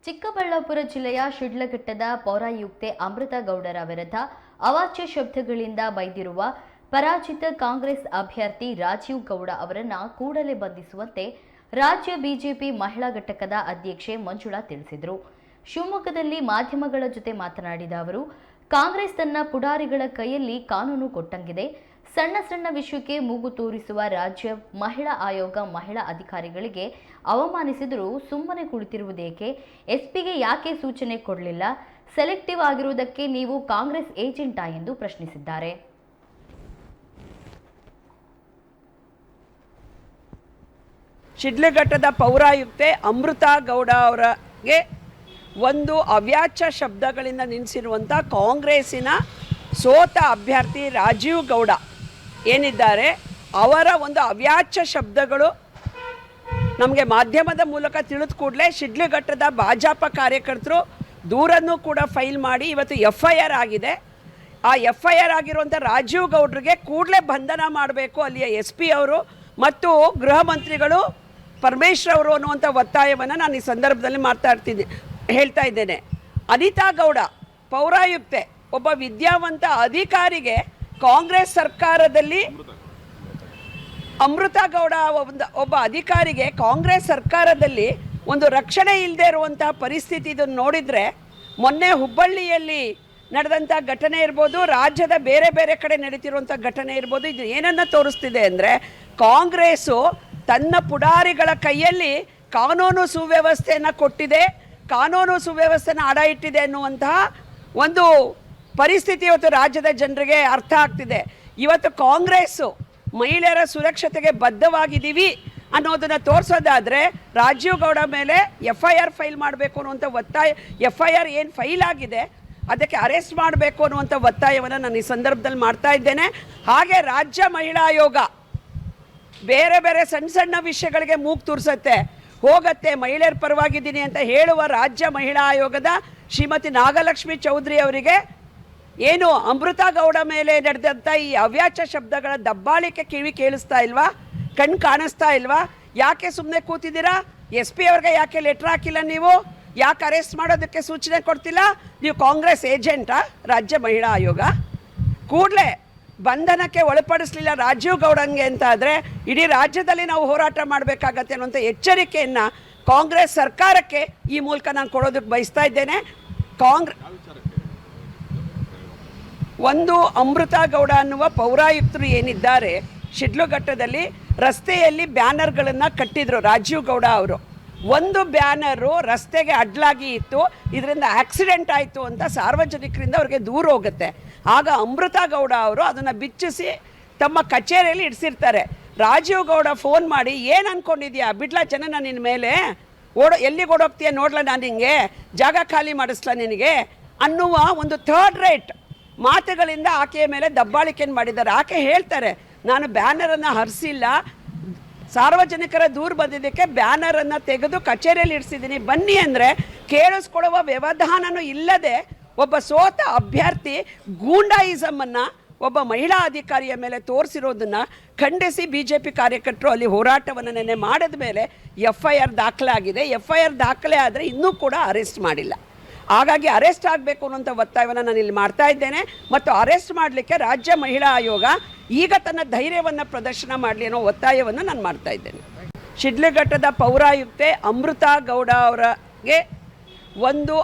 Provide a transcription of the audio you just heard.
ಚಿಕ್ಕಬಳ್ಳಾಪುರ ಜಿಲ್ಲೆಯ ಶಿಡ್ಲಘಟ್ಟದ ಪೌರಾಯುಕ್ತೆ ಅಮೃತ ಗೌಡರ ವಿರುದ್ಧ ಅವಾಚ್ಯ ಶಬ್ದಗಳಿಂದ ಬೈದಿರುವ ಪರಾಜಿತ ಕಾಂಗ್ರೆಸ್ ಅಭ್ಯರ್ಥಿ ರಾಜೀವ್ ಗೌಡ ಅವರನ್ನು ಕೂಡಲೇ ಬಂಧಿಸುವಂತೆ ರಾಜ್ಯ ಬಿಜೆಪಿ ಮಹಿಳಾ ಘಟಕದ ಅಧ್ಯಕ್ಷೆ ಮಂಜುಳಾ ತಿಳಿಸಿದರು. ಶಿವಮೊಗ್ಗದಲ್ಲಿ ಮಾಧ್ಯಮಗಳ ಜೊತೆ ಮಾತನಾಡಿದ ಅವರು, ಕಾಂಗ್ರೆಸ್ ತನ್ನ ಪುಡಾರಿಗಳ ಕೈಯಲ್ಲಿ ಕಾನೂನು ಕೊಟ್ಟಂಗಿದೆ. ಸಣ್ಣ ಸಣ್ಣ ವಿಷಯಕ್ಕೆ ಮೂಗು ತೂರಿಸುವ ರಾಜ್ಯ ಮಹಿಳಾ ಆಯೋಗ ಮಹಿಳಾ ಅಧಿಕಾರಿಗಳಿಗೆ ಅವಮಾನಿಸಿದರೂ ಸುಮ್ಮನೆ ಕುಳಿತಿರುವುದೇಕೆ? ಎಸ್ಪಿಗೆ ಯಾಕೆ ಸೂಚನೆ ಕೊಡಲಿಲ್ಲ? ಸೆಲೆಕ್ಟಿವ್ ಆಗಿರುವುದಕ್ಕೆ ನೀವು ಕಾಂಗ್ರೆಸ್ ಏಜೆಂಟಾ ಎಂದು ಪ್ರಶ್ನಿಸಿದ್ದಾರೆ. ಶಿಡ್ಲಘಟ್ಟದ ಪೌರಾಯುಕ್ತೆ ಅಮೃತ ಗೌಡ ಅವರಿಗೆ ಒಂದು ಅವ್ಯಾಚ್ಯ ಶಬ್ದಗಳಿಂದ ನಿಲ್ಲಿಸಿರುವಂಥ ಕಾಂಗ್ರೆಸ್ಸಿನ ಸೋತ ಅಭ್ಯರ್ಥಿ ರಾಜೀವ್ ಗೌಡ ಏನಿದ್ದಾರೆ, ಅವರ ಒಂದು ಅವ್ಯಾಚ್ಯ ಶಬ್ದಗಳು ನಮಗೆ ಮಾಧ್ಯಮದ ಮೂಲಕ ತಿಳಿದ ಕೂಡಲೇ ಶಿಡ್ಲಘಟ್ಟದ ಭಾಜಪ ಕಾರ್ಯಕರ್ತರು ದೂರನ್ನು ಕೂಡ ಫೈಲ್ ಮಾಡಿ ಇವತ್ತು FIR ಆಗಿದೆ. ಆ FIR ಆಗಿರುವಂಥ ರಾಜೀವ್ ಗೌಡ್ರಿಗೆ ಕೂಡಲೇ ಬಂಧನ ಮಾಡಬೇಕು ಅಲ್ಲಿಯ SP ಅವರು ಮತ್ತು ಗೃಹ ಮಂತ್ರಿಗಳು ಪರಮೇಶ್ವರ್ ಅವರು ಅನ್ನುವಂಥ ಒತ್ತಾಯವನ್ನು ನಾನು ಈ ಸಂದರ್ಭದಲ್ಲಿ ಹೇಳ್ತಾ ಇದ್ದೇನೆ. ಅನಿತಾ ಗೌಡ ಪೌರಾಯುಕ್ತೆ ಒಬ್ಬ ವಿದ್ಯಾವಂತ ಅಧಿಕಾರಿಗೆ ಕಾಂಗ್ರೆಸ್ ಸರ್ಕಾರದಲ್ಲಿ ಅಮೃತ ಗೌಡ ಒಬ್ಬ ಅಧಿಕಾರಿಗೆ ಕಾಂಗ್ರೆಸ್ ಸರ್ಕಾರದಲ್ಲಿ ಒಂದು ರಕ್ಷಣೆ ಇಲ್ಲದೆ ಇರುವಂತಹ ಪರಿಸ್ಥಿತಿ ಇದನ್ನು ನೋಡಿದರೆ, ಮೊನ್ನೆ ಹುಬ್ಬಳ್ಳಿಯಲ್ಲಿ ನಡೆದಂಥ ಘಟನೆ ಇರ್ಬೋದು, ರಾಜ್ಯದ ಬೇರೆ ಬೇರೆ ಕಡೆ ನಡೀತಿರುವಂಥ ಘಟನೆ ಇರ್ಬೋದು, ಇದು ಏನನ್ನು ತೋರಿಸ್ತಿದೆ ಅಂದರೆ ಕಾಂಗ್ರೆಸ್ಸು ತನ್ನ ಪುಡಾರಿಗಳ ಕೈಯಲ್ಲಿ ಕಾನೂನು ಸುವ್ಯವಸ್ಥೆಯನ್ನು ಕೊಟ್ಟಿದೆ, ಕಾನೂನು ಸುವ್ಯವಸ್ಥೆನ ಅಡ ಇಟ್ಟಿದೆ ಅನ್ನುವಂತಹ ಒಂದು ಪರಿಸ್ಥಿತಿ ಇವತ್ತು ರಾಜ್ಯದ ಜನರಿಗೆ ಅರ್ಥ ಆಗ್ತಿದೆ. ಇವತ್ತು ಕಾಂಗ್ರೆಸ್ಸು ಮಹಿಳೆಯರ ಸುರಕ್ಷತೆಗೆ ಬದ್ಧವಾಗಿದ್ದೀವಿ ಅನ್ನೋದನ್ನು ತೋರಿಸೋದಾದರೆ ರಾಜೀವ್ ಗೌಡ ಮೇಲೆ FIR ಫೈಲ್ ಮಾಡಬೇಕು ಅನ್ನುವಂಥ ಒತ್ತಾಯ, FIR ಏನು ಫೈಲ್ ಆಗಿದೆ ಅದಕ್ಕೆ ಅರೆಸ್ಟ್ ಮಾಡಬೇಕು ಅನ್ನುವಂಥ ಒತ್ತಾಯವನ್ನು ನಾನು ಈ ಸಂದರ್ಭದಲ್ಲಿ ಮಾಡ್ತಾ ಇದ್ದೇನೆ. ಹಾಗೆ ರಾಜ್ಯ ಮಹಿಳಾ ಆಯೋಗ ಬೇರೆ ಬೇರೆ ಸಣ್ಣ ಸಣ್ಣ ವಿಷಯಗಳಿಗೆ ಮೂಗು ತೂರಿಸುತ್ತೆ, ಹೋಗುತ್ತೆ ಮಹಿಳೆಯರ ಪರವಾಗಿದ್ದೀನಿ ಅಂತ ಹೇಳುವ ರಾಜ್ಯ ಮಹಿಳಾ ಆಯೋಗದ ಶ್ರೀಮತಿ ನಾಗಲಕ್ಷ್ಮಿ ಚೌಧರಿ ಅವರಿಗೆ ಏನು ಅಮೃತ ಗೌಡ ಮೇಲೆ ನಡೆದಂಥ ಈ ಅವ್ಯಾಚ್ಯ ಶಬ್ದಗಳ ದಬ್ಬಾಳಿಕೆ ಕಿವಿ ಕೇಳಿಸ್ತಾ ಇಲ್ವಾ? ಕಣ್ಣು ಕಾಣಿಸ್ತಾ ಇಲ್ವಾ? ಯಾಕೆ ಸುಮ್ಮನೆ ಕೂತಿದ್ದೀರಾ? SP ಅವ್ರಿಗೆ ಯಾಕೆ ಲೆಟ್ರ್ ಹಾಕಿಲ್ಲ? ನೀವು ಯಾಕೆ ಅರೆಸ್ಟ್ ಮಾಡೋದಕ್ಕೆ ಸೂಚನೆ ಕೊಡ್ತಿಲ್ಲ? ನೀವು ಕಾಂಗ್ರೆಸ್ ಏಜೆಂಟಾ? ರಾಜ್ಯ ಮಹಿಳಾ ಆಯೋಗ ಕೂಡಲೇ ಬಂಧನಕ್ಕೆ ಒಳಪಡಿಸಲಿಲ್ಲ ರಾಜೀವ್ ಗೌಡಂಗೆ ಅಂತ ಆದರೆ ಇಡೀ ರಾಜ್ಯದಲ್ಲಿ ನಾವು ಹೋರಾಟ ಮಾಡಬೇಕಾಗತ್ತೆ ಅನ್ನುವಂಥ ಎಚ್ಚರಿಕೆಯನ್ನು ಕಾಂಗ್ರೆಸ್ ಸರ್ಕಾರಕ್ಕೆ ಈ ಮೂಲಕ ನಾನು ಕೊಡೋದಕ್ಕೆ ಬಯಸ್ತಾ ಇದ್ದೇನೆ. ಒಂದು ಅಮೃತ ಗೌಡ ಅನ್ನುವ ಪೌರಾಯುಕ್ತರು ಏನಿದ್ದಾರೆ, ಶಿಡ್ಲಘಟ್ಟದಲ್ಲಿ ರಸ್ತೆಯಲ್ಲಿ ಬ್ಯಾನರ್ಗಳನ್ನು ಕಟ್ಟಿದ್ರು ರಾಜೀವ್ ಗೌಡ ಅವರು. ಒಂದು ಬ್ಯಾನರು ರಸ್ತೆಗೆ ಅಡ್ಲಾಗಿ ಇತ್ತು, ಇದರಿಂದ ಆಕ್ಸಿಡೆಂಟ್ ಆಯಿತು ಅಂತ ಸಾರ್ವಜನಿಕರಿಂದ ಅವ್ರಿಗೆ ದೂರ ಹೋಗುತ್ತೆ. ಆಗ ಅಮೃತ ಗೌಡ ಅವರು ಅದನ್ನು ಬಿಚ್ಚಿಸಿ ತಮ್ಮ ಕಚೇರಿಯಲ್ಲಿ ಇಡಿಸಿರ್ತಾರೆ. ರಾಜೀವ್ ಗೌಡ ಫೋನ್ ಮಾಡಿ, ಏನು ಅಂದ್ಕೊಂಡಿದ್ಯಾ, ಬಿಡ್ಲಾ ಜನನ ನಿನ್ನ ಮೇಲೆ, ಎಲ್ಲಿಗೆ ಓಡೋಗ್ತೀಯ ನೋಡ್ಲಾ, ನಾನು ನಿನಗೆ ಜಾಗ ಖಾಲಿ ಮಾಡಿಸ್ಲಾ ನಿನಗೆ ಅನ್ನುವ ಒಂದು ಥರ್ಡ್ ರೇಟ್ ಮಾತುಗಳಿಂದ ಆಕೆಯ ಮೇಲೆ ದಬ್ಬಾಳಿಕೆಯನ್ನು ಮಾಡಿದ್ದಾರೆ. ಆಕೆ ಹೇಳ್ತಾರೆ, ನಾನು ಬ್ಯಾನರನ್ನು ಹರಿಸಿಲ್ಲ, ಸಾರ್ವಜನಿಕರ ದೂರ ಬಂದಿದ್ದಕ್ಕೆ ಬ್ಯಾನರನ್ನು ತೆಗೆದು ಕಚೇರಿಯಲ್ಲಿ ಇಡಿಸಿದ್ದೀನಿ, ಬನ್ನಿ ಅಂದರೆ ಕೇಳಿಸ್ಕೊಳ್ಳುವ ವ್ಯವಧಾನನೂ ಇಲ್ಲದೆ ಒಬ್ಬ ಸೋತ ಅಭ್ಯರ್ಥಿ ಗೂಂಡಾಯಿಸಮನ್ನು ಒಬ್ಬ ಮಹಿಳಾ ಅಧಿಕಾರಿಯ ಮೇಲೆ ತೋರಿಸಿರೋದನ್ನು ಖಂಡಿಸಿ BJP ಕಾರ್ಯಕರ್ತರು ಅಲ್ಲಿ ಹೋರಾಟವನ್ನು ನೆನ್ನೆ ಮಾಡಿದ ಮೇಲೆ FIR ದಾಖಲೆ ಆಗಿದೆ. FIR ದಾಖಲೆ ಆದರೆ ಇನ್ನೂ ಕೂಡ ಅರೆಸ್ಟ್ ಮಾಡಿಲ್ಲ. ಹಾಗಾಗಿ ಅರೆಸ್ಟ್ ಆಗಬೇಕು ಅನ್ನೋಂಥ ಒತ್ತಾಯವನ್ನು ನಾನು ಇಲ್ಲಿ ಮಾಡ್ತಾ ಇದ್ದೇನೆ. ಮತ್ತು ಅರೆಸ್ಟ್ ಮಾಡಲಿಕ್ಕೆ ರಾಜ್ಯ ಮಹಿಳಾ ಆಯೋಗ ಈಗ ತನ್ನ ಧೈರ್ಯವನ್ನು ಪ್ರದರ್ಶನ ಮಾಡಲಿ ಅನ್ನೋ ಒತ್ತಾಯವನ್ನು ನಾನು ಮಾಡ್ತಾ ಇದ್ದೇನೆ. ಶಿಡ್ಲಘಟ್ಟದ ಪೌರಾಯುಕ್ತೆ ಅಮೃತ ಗೌಡ ಅವರಿಗೆ ಒಂದು